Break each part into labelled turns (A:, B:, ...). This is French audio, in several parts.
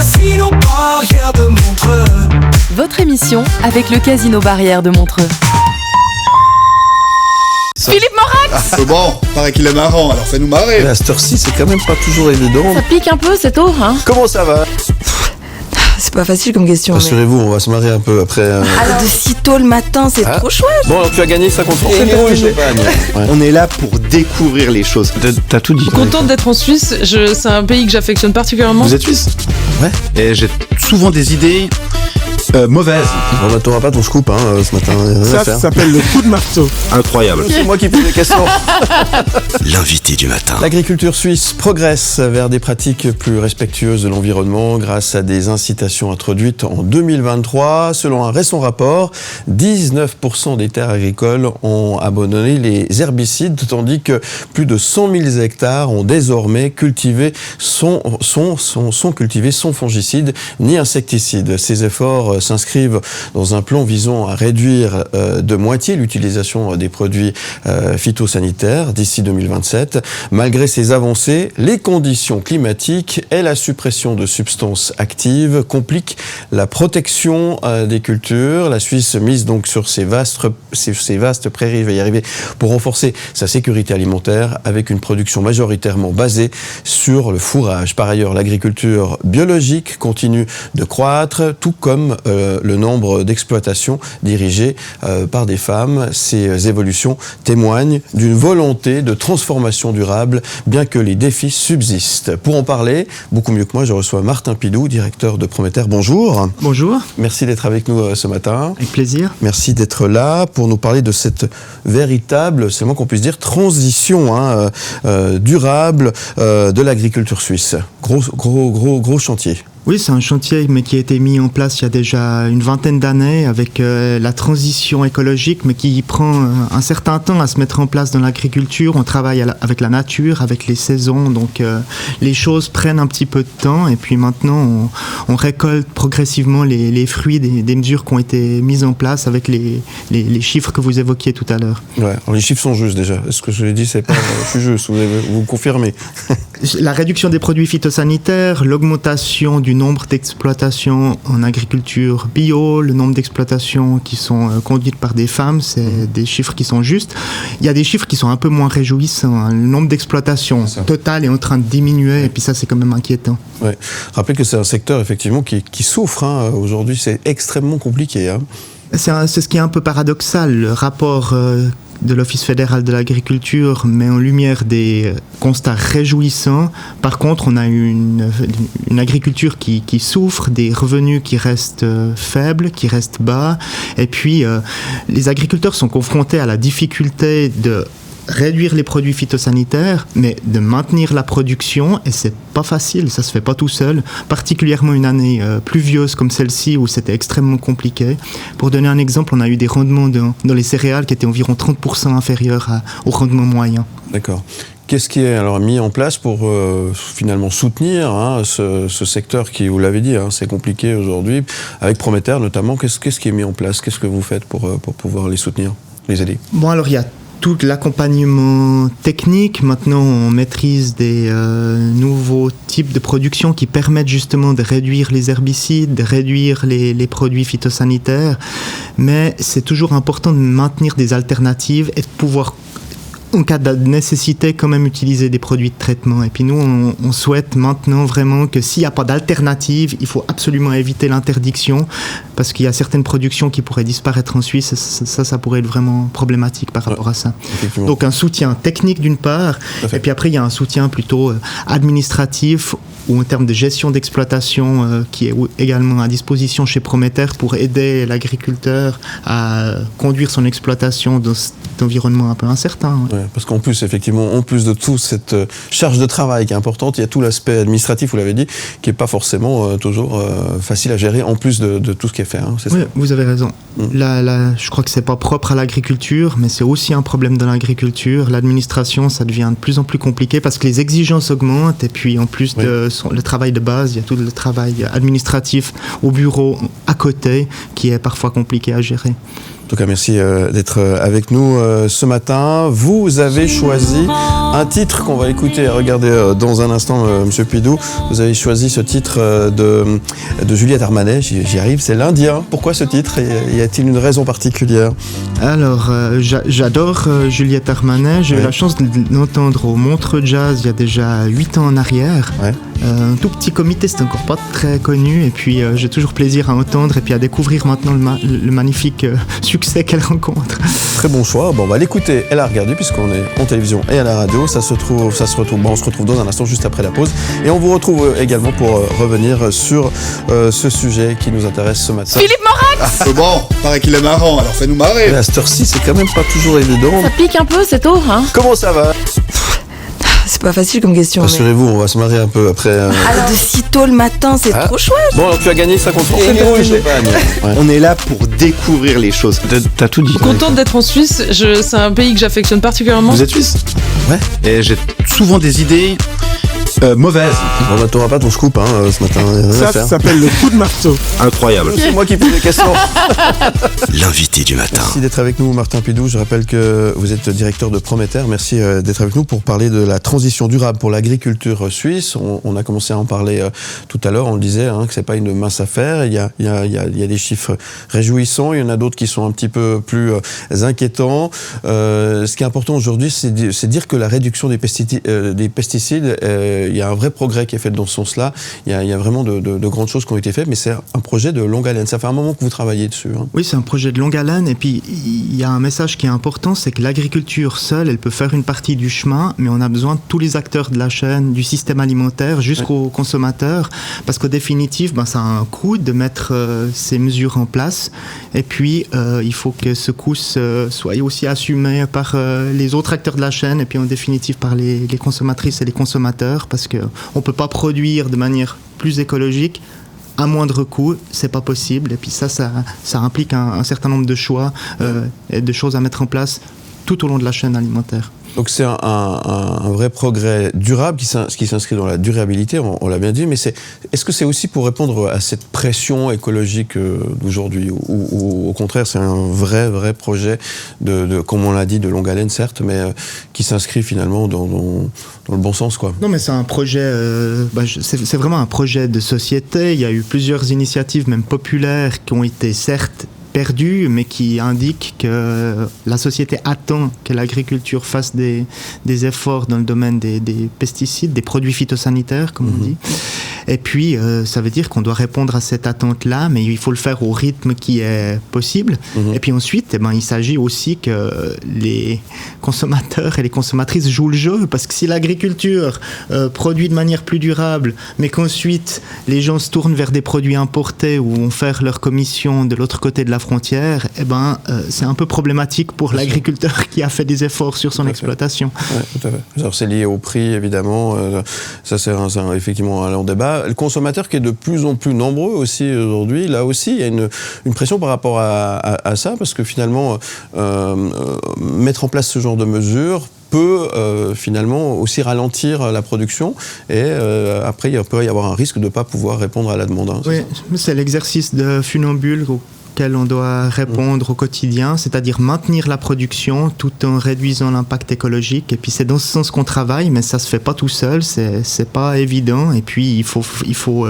A: Casino Barrière de Montreux.
B: Votre émission avec le Casino Barrière de Montreux. Philippe Morax.
C: Bon, paraît qu'il est marrant, alors fais-nous marrer.
D: À cette heure-ci, c'est quand même pas toujours évident.
B: Ça pique un peu, c'est tôt, hein?
D: Comment ça va?
E: C'est pas facile comme question.
D: Rassurez-vous, on va se marier un peu après.
E: Alors de si tôt le matin, c'est trop chouette.
D: Bon, alors tu as gagné 50 francs. C'est pour champagne. Ouais.
C: On est là pour découvrir les choses.
D: T'as tout dit.
F: Contente d'être en Suisse, c'est un pays que j'affectionne particulièrement.
D: Vous êtes suisse? Ouais.
C: Et j'ai souvent des idées mauvaises.
D: On n'attendra pas ton scoop ce matin.
G: Ça s'appelle le coup de marteau.
C: Incroyable.
D: C'est moi qui pose les questions.
C: L'invité du matin.
D: L'agriculture suisse progresse vers des pratiques plus respectueuses de l'environnement grâce à des incitations introduites en 2023. Selon un récent rapport, 19% des terres agricoles ont abandonné les herbicides, tandis que plus de 100 000 hectares ont désormais cultivé sont cultivés sans fongicides ni insecticides. Ces efforts s'inscrivent dans un plan visant à réduire de moitié l'utilisation des produits phytosanitaires d'ici 2027. Malgré ces avancées, les conditions climatiques et la suppression de substances actives compliquent la protection des cultures. La Suisse mise donc sur ces vastes prairies, va y arriver, pour renforcer sa sécurité alimentaire avec une production majoritairement basée sur le fourrage. Par ailleurs, l'agriculture biologique continue de croître, tout comme le nombre d'exploitations dirigées par des femmes. Ces évolutions témoignent d'une volonté de transformation durable, bien que les défis subsistent. Pour en parler, beaucoup mieux que moi, je reçois Martin Pidou, directeur de Prométer. Bonjour.
G: Bonjour.
D: Merci d'être avec nous ce matin.
G: Avec plaisir.
D: Merci d'être là pour nous parler de cette véritable, c'est le moins qu'on puisse dire, transition durable de l'agriculture suisse. Gros chantier.
G: Oui, c'est un chantier mais qui a été mis en place il y a déjà une vingtaine d'années avec la transition écologique, mais qui prend un certain temps à se mettre en place dans l'agriculture. On travaille avec la nature, avec les saisons, donc les choses prennent un petit peu de temps. Et puis maintenant, on récolte progressivement les fruits des mesures qui ont été mises en place avec les chiffres que vous évoquiez tout à l'heure.
D: Ouais, alors les chiffres sont justes déjà. Ce que je l'ai dit, c'est pas je suis juste, vous confirmez.
G: La réduction des produits phytosanitaires, l'augmentation du nombre d'exploitations en agriculture bio, le nombre d'exploitations qui sont conduites par des femmes, c'est des chiffres qui sont justes. Il y a des chiffres qui sont un peu moins réjouissants. Le nombre d'exploitations totales est en train de diminuer, et puis ça, c'est quand même inquiétant.
D: Ouais. Rappelez que c'est un secteur effectivement qui souffre. Aujourd'hui, c'est extrêmement compliqué.
G: C'est ce qui est un peu paradoxal. Le rapport de l'Office fédéral de l'agriculture met en lumière des constats réjouissants. Par contre, on a une agriculture qui souffre, des revenus qui restent faibles, qui restent bas. Et puis, les agriculteurs sont confrontés à la difficulté de réduire les produits phytosanitaires, mais de maintenir la production, et c'est pas facile, ça se fait pas tout seul, particulièrement une année pluvieuse comme celle-ci où c'était extrêmement compliqué. Pour donner un exemple, on a eu des rendements dans les céréales qui étaient environ 30% inférieurs au rendement moyen.
D: D'accord. Qu'est-ce qui est alors mis en place pour finalement soutenir ce secteur qui, vous l'avez dit, c'est compliqué aujourd'hui, avec Prométer notamment? Qu'est-ce qui est mis en place? Qu'est-ce que vous faites pour pouvoir les soutenir, les aider?
G: Bon, alors il y a tout l'accompagnement technique. Maintenant, on maîtrise des nouveaux types de production qui permettent justement de réduire les herbicides, de réduire les produits phytosanitaires. Mais c'est toujours important de maintenir des alternatives et de pouvoir, en cas de nécessité, quand même utiliser des produits de traitement. Et puis nous, on souhaite maintenant vraiment que s'il n'y a pas d'alternative, il faut absolument éviter l'interdiction, parce qu'il y a certaines productions qui pourraient disparaître en Suisse. Ça pourrait être vraiment problématique par rapport à ça. Donc un soutien technique d'une part, et puis après il y a un soutien plutôt administratif ou en termes de gestion d'exploitation qui est également à disposition chez Prométer pour aider l'agriculteur à conduire son exploitation dans cet environnement un peu incertain.
D: Ouais, parce qu'en plus, effectivement, en plus de toute cette charge de travail qui est importante, il y a tout l'aspect administratif, vous l'avez dit, qui n'est pas forcément toujours facile à gérer, en plus de tout ce qui est fait. C'est
G: oui,
D: ça.
G: Vous avez raison. Je crois que c'est pas propre à l'agriculture, mais c'est aussi un problème dans l'agriculture. L'administration, ça devient de plus en plus compliqué parce que les exigences augmentent, et puis en plus le travail de base, il y a tout le travail administratif au bureau à côté qui est parfois compliqué à gérer.
D: tout cas, merci d'être avec nous ce matin. Vous avez choisi un titre qu'on va écouter et regarder dans un instant, Monsieur Pidou. Vous avez choisi ce titre de Juliette Armanet, j'y arrive, c'est l'Indien. Pourquoi ce titre? Y a-t-il une raison particulière?
G: Alors, j'adore Juliette Armanet. J'ai eu la chance de l'entendre au Montreux Jazz il y a déjà 8 ans en arrière.
D: Ouais.
G: Un tout petit comité, c'était encore pas très connu. Et puis, j'ai toujours plaisir à entendre et puis à découvrir maintenant le magnifique succès qu'elle rencontre.
D: Très bon choix. Bon, on va l'écouter et la regarder puisqu'on est en télévision et à la radio. On se retrouve dans un instant juste après la pause. Et on vous retrouve également pour revenir sur ce sujet qui nous intéresse ce matin.
B: Philippe Morax.
C: Bon, paraît qu'il est marrant, alors fais-nous marrer.
D: Et à cette heure-ci, c'est quand même pas toujours évident.
B: Ça pique un peu, c'est tôt, hein?
D: Comment ça va?
E: C'est pas facile comme question.
D: Rassurez-vous, on va se marrer un peu après.
E: Alors de si tôt le matin, c'est trop chouette.
D: Bon, alors tu as gagné 50 francs. Ouais.
C: On est là pour découvrir les choses. T'as tout dit.
F: Contente d'être en Suisse, c'est un pays que j'affectionne particulièrement.
C: Vous êtes suisse?
D: Ouais.
C: Et j'ai souvent des idées mauvaises.
D: On n'attendra pas ton scoop ce matin.
H: Ça s'appelle le coup de marteau.
C: Incroyable.
D: C'est moi qui pose les questions.
C: L'invité du matin.
D: Merci d'être avec nous, Martin Pidou. Je rappelle que vous êtes directeur de Prométer. Merci d'être avec nous pour parler de la transition durable pour l'agriculture suisse. On a commencé à en parler tout à l'heure. On le disait que c'est pas une mince affaire. Il y a des chiffres réjouissants. Il y en a d'autres qui sont un petit peu plus inquiétants. Ce qui est important aujourd'hui, c'est dire que la réduction des pesticides, il y a un vrai progrès qui est fait dans ce sens-là. Il y a vraiment de grandes choses qui ont été faites, mais c'est un projet de longue haleine. Ça fait un moment que vous travaillez dessus.
G: Oui, c'est un projet de longue haleine. Et puis, il y a un message qui est important, c'est que l'agriculture seule, elle peut faire une partie du chemin, mais on a besoin de tous les acteurs de la chaîne, du système alimentaire jusqu'aux consommateurs, parce qu'au définitif, ça a un coût de mettre ces mesures en place. Et puis, il faut que ce coût soit aussi assumé par les autres acteurs de la chaîne, et puis en définitive par les consommatrices et les consommateurs, parce qu'on ne peut pas produire de manière plus écologique à moindre coût, c'est pas possible. Et puis ça implique un certain nombre de choix et de choses à mettre en place tout au long de la chaîne alimentaire.
D: Donc c'est un vrai progrès durable qui s'inscrit dans la durabilité, on l'a bien dit, mais est-ce que c'est aussi pour répondre à cette pression écologique d'aujourd'hui, ou au contraire c'est un vrai projet comme on l'a dit, de longue haleine certes, mais qui s'inscrit finalement dans le bon sens, quoi? Non,
G: mais c'est un projet, c'est vraiment un projet de société. Il y a eu plusieurs initiatives, même populaires, qui ont été certes perdu, mais qui indique que la société attend que l'agriculture fasse des efforts dans le domaine des pesticides, des produits phytosanitaires, comme on dit. Et puis, ça veut dire qu'on doit répondre à cette attente-là, mais il faut le faire au rythme qui est possible. Et puis ensuite, il s'agit aussi que les consommateurs et les consommatrices jouent le jeu, parce que si l'agriculture produit de manière plus durable, mais qu'ensuite les gens se tournent vers des produits importés ou vont faire leur commission de l'autre côté de la frontière, c'est un peu problématique pour l'agriculteur qui a fait des efforts sur son exploitation.
D: Ouais, tout à fait. Alors, c'est lié au prix, évidemment. Ça, c'est effectivement un long débat. Le consommateur qui est de plus en plus nombreux aussi aujourd'hui, là aussi, il y a une pression par rapport à ça, parce que finalement, mettre en place ce genre de mesures peut finalement aussi ralentir la production et après il peut y avoir un risque de ne pas pouvoir répondre à la demande.
G: Oui, c'est l'exercice de funambule auquel on doit répondre au quotidien, c'est-à-dire maintenir la production tout en réduisant l'impact écologique. Et puis c'est dans ce sens qu'on travaille, mais ça se fait pas tout seul, c'est pas évident. Et puis il faut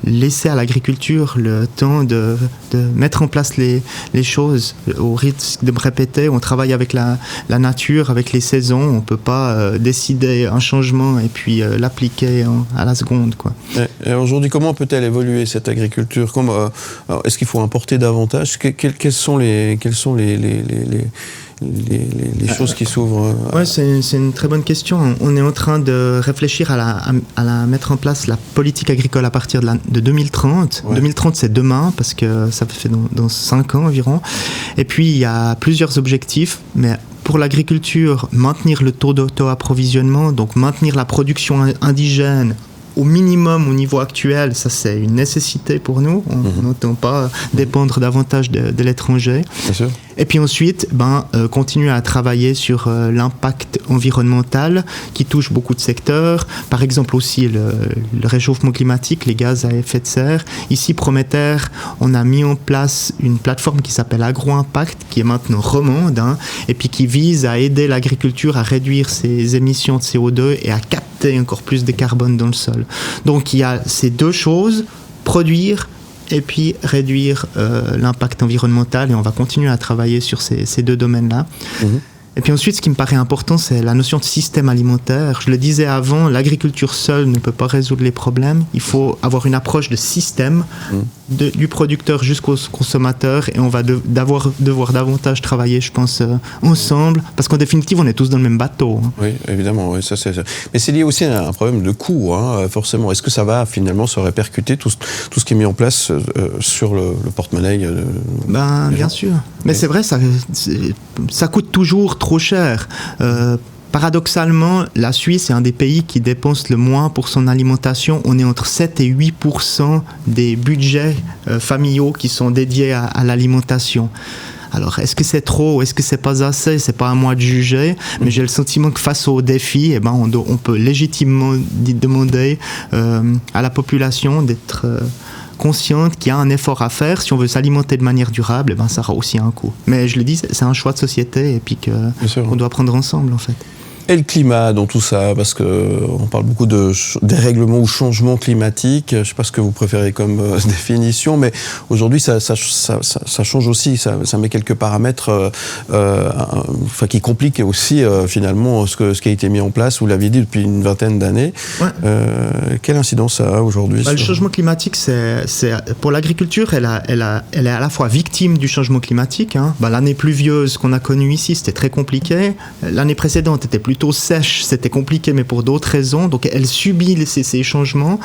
G: laisser à l'agriculture le temps de mettre en place les choses. Au risque de me répéter, on travaille avec la nature, avec les saisons. On peut pas décider un changement et puis l'appliquer à la seconde, quoi.
D: Et aujourd'hui, comment peut-elle évoluer cette agriculture? Est-ce qu'il faut importer davantage? Quelles sont les choses qui s'ouvrent?
G: Ouais, c'est une très bonne question. On est en train de réfléchir à mettre en place la politique agricole à partir de 2030. Ouais. 2030, c'est demain, parce que ça fait dans 5 ans environ. Et puis, il y a plusieurs objectifs, mais pour l'agriculture, maintenir le taux d'auto-approvisionnement, donc maintenir la production indigène au minimum au niveau actuel, ça c'est une nécessité pour nous. On n'entend pas dépendre davantage de l'étranger.
D: Bien sûr.
G: Et puis ensuite, continuer à travailler sur l'impact environnemental qui touche beaucoup de secteurs. Par exemple aussi le réchauffement climatique, les gaz à effet de serre. Ici, Prometer, on a mis en place une plateforme qui s'appelle AgroImpact, qui est maintenant romande, et puis qui vise à aider l'agriculture à réduire ses émissions de CO2 et à capter encore plus de carbone dans le sol. Donc il y a ces deux choses, produire et puis réduire l'impact environnemental, et on va continuer à travailler sur ces deux domaines-là. Et puis ensuite, ce qui me paraît important, c'est la notion de système alimentaire. Je le disais avant, l'agriculture seule ne peut pas résoudre les problèmes. Il faut avoir une approche de système, du producteur jusqu'au consommateur, et on va devoir davantage travailler, je pense, ensemble, parce qu'en définitive, on est tous dans le même bateau.
D: Oui, évidemment, oui, ça. Mais c'est lié aussi à un problème de coût, forcément. Est-ce que ça va finalement se répercuter, tout ce qui est mis en place sur le porte-monnaie
G: Bien sûr. Mais c'est vrai, ça coûte toujours trop cher. Paradoxalement, la Suisse est un des pays qui dépense le moins pour son alimentation. On est entre 7 et 8% des budgets familiaux qui sont dédiés à l'alimentation. Alors, est-ce que c'est trop ou est-ce que c'est pas assez? C'est pas à moi de juger, mais j'ai le sentiment que face aux défis, on peut légitimement demander à la population d'être consciente qu'il y a un effort à faire. Si on veut s'alimenter de manière durable, ça aura aussi un coût. Mais je le dis, c'est un choix de société et puis qu'on doit prendre ensemble, en fait.
D: Et le climat dans tout ça, parce qu'on parle beaucoup de dérèglement ou changement climatique. Je ne sais pas ce que vous préférez comme définition, mais aujourd'hui, ça change aussi. Ça met quelques paramètres qui compliquent aussi finalement ce qui a été mis en place, vous l'aviez dit, depuis une vingtaine d'années. Ouais. Quelle incidence ça a aujourd'hui
G: Le changement climatique, pour l'agriculture, elle est à la fois victime du changement climatique. L'année pluvieuse qu'on a connue ici, c'était très compliqué. L'année précédente était plutôt sèche, c'était compliqué, mais pour d'autres raisons. Donc elle subit ces changements,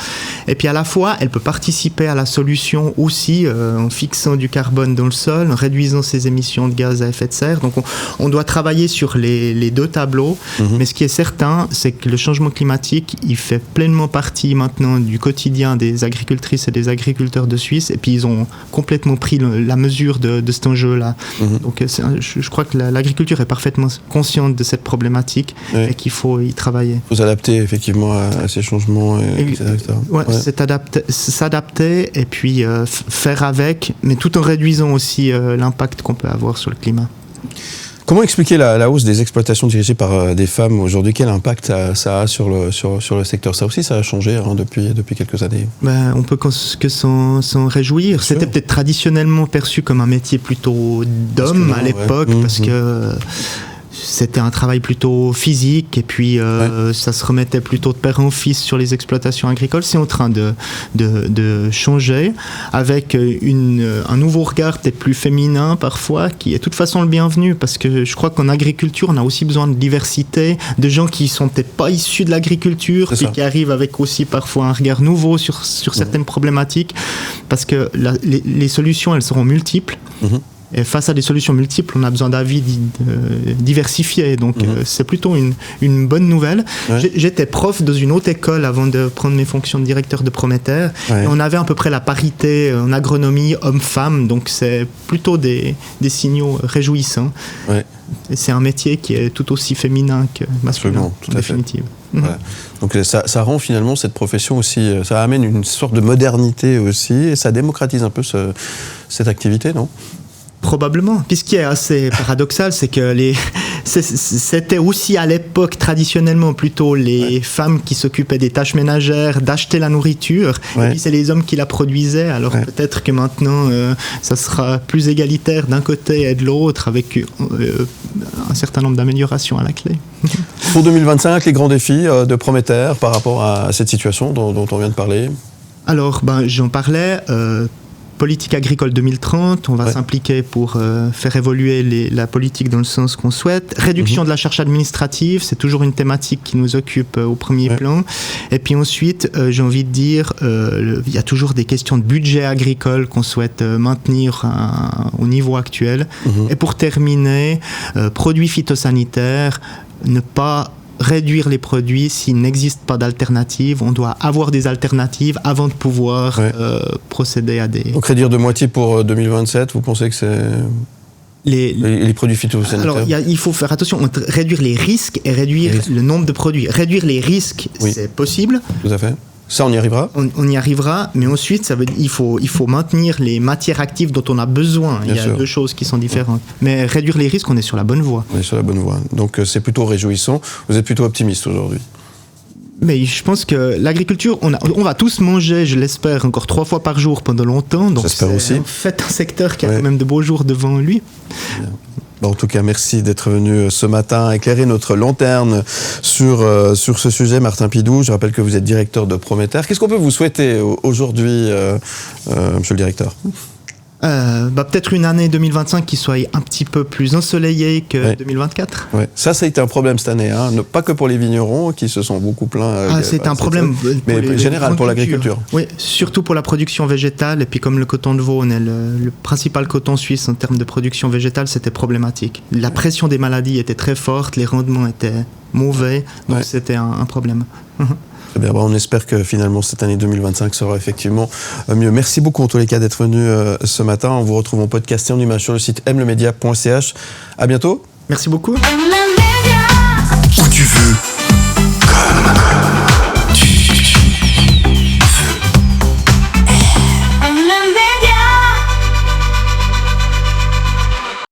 G: et puis à la fois elle peut participer à la solution aussi en fixant du carbone dans le sol, en réduisant ses émissions de gaz à effet de serre. Donc on doit travailler sur les deux tableaux, mais ce qui est certain, c'est que le changement climatique, il fait pleinement partie maintenant du quotidien des agricultrices et des agriculteurs de Suisse, et puis ils ont complètement pris la mesure de cet enjeu-là. Donc je crois que l'agriculture est parfaitement consciente de cette problématique, et qu'il faut y travailler.
D: Vous adapter effectivement à ces changements, etc.
G: C'est s'adapter et puis faire avec, mais tout en réduisant aussi l'impact qu'on peut avoir sur le climat.
D: Comment expliquer la hausse des exploitations dirigées par des femmes aujourd'hui? Quel impact ça a sur le secteur? Ça aussi, ça a changé depuis quelques années.
G: On peut que s'en réjouir. C'était peut-être traditionnellement perçu comme un métier plutôt d'homme à l'époque, parce que c'était un travail plutôt physique, et puis ça se remettait plutôt de père en fils sur les exploitations agricoles. C'est en train de changer, avec un nouveau regard peut-être plus féminin parfois, qui est de toute façon le bienvenu, parce que je crois qu'en agriculture, on a aussi besoin de diversité, de gens qui sont peut-être pas issus de l'agriculture, puis qui arrivent avec aussi parfois un regard nouveau sur certaines problématiques, parce que les solutions, elles seront multiples. Et face à des solutions multiples, on a besoin d'avis diversifiés. Donc, c'est plutôt une bonne nouvelle. Ouais. J'étais prof dans une haute école avant de prendre mes fonctions de directeur de Prometer. Ouais. Et on avait à peu près la parité en agronomie homme-femme. Donc, c'est plutôt des signaux réjouissants. Ouais. Et c'est un métier qui est tout aussi féminin que masculin, en définitive.
D: Voilà. Donc ça rend finalement cette profession aussi, ça amène une sorte de modernité aussi, et ça démocratise un peu cette activité, non ?
G: Probablement. Puis ce qui est assez paradoxal, c'est que c'était aussi à l'époque traditionnellement plutôt les femmes qui s'occupaient des tâches ménagères, d'acheter la nourriture, et puis c'est les hommes qui la produisaient. Alors peut-être que maintenant ça sera plus égalitaire d'un côté et de l'autre, avec un certain nombre d'améliorations à la clé.
D: Pour 2025, les grands défis de Prometer par rapport à cette situation dont on vient de parler?
G: Alors, j'en parlais. Politique agricole 2030, on va s'impliquer pour faire évoluer la politique dans le sens qu'on souhaite. Réduction de la charge administrative, c'est toujours une thématique qui nous occupe au premier plan. Et puis ensuite, j'ai envie de dire, il y a toujours des questions de budget agricole qu'on souhaite maintenir au niveau actuel. Et pour terminer, produits phytosanitaires, ne pas réduire les produits s'il n'existe pas d'alternative. On doit avoir des alternatives avant de pouvoir procéder à des...
D: Donc réduire de moitié pour 2027, vous pensez que c'est... Les produits phytosanitaires.
G: Alors, il faut faire attention entre réduire les risques et réduire le nombre de produits. Réduire les risques, c'est possible.
D: Tout à fait. Ça, on y arrivera.
G: On y arrivera, mais ensuite, il faut maintenir les matières actives dont on a besoin. Il y a deux choses qui sont différentes. Mais réduire les risques, on est sur la bonne voie.
D: On est sur la bonne voie. Donc, c'est plutôt réjouissant. Vous êtes plutôt optimiste aujourd'hui.
G: Mais je pense que l'agriculture, on va tous manger, je l'espère, encore 3 fois par jour pendant longtemps. Donc
D: j'espère aussi.
G: En fait, un secteur qui a quand même de beaux jours devant lui.
D: Bien. Bon, en tout cas, merci d'être venu ce matin éclairer notre lanterne sur ce sujet, Martin Pidou. Je rappelle que vous êtes directeur de Prométer. Qu'est-ce qu'on peut vous souhaiter aujourd'hui, monsieur le directeur ?
G: Peut-être une année 2025 qui soit un petit peu plus ensoleillée que 2024.
D: Ouais. Ça a été un problème cette année, hein. Pas que pour les vignerons qui se sont beaucoup plaints.
G: C'est un problème
D: mais général pour l'agriculture.
G: Oui, surtout pour la production végétale. Et puis comme le coton de veau, on est le principal coton suisse en termes de production végétale, c'était problématique. La pression des maladies était très forte, les rendements étaient mauvais, donc c'était un problème.
D: Très bien, on espère que finalement cette année 2025 sera effectivement mieux. Merci beaucoup en tous les cas d'être venu ce matin. On vous retrouve en podcast et en image sur le site mlemedia.ch. À bientôt.
G: Merci beaucoup.
A: Où tu veux, comme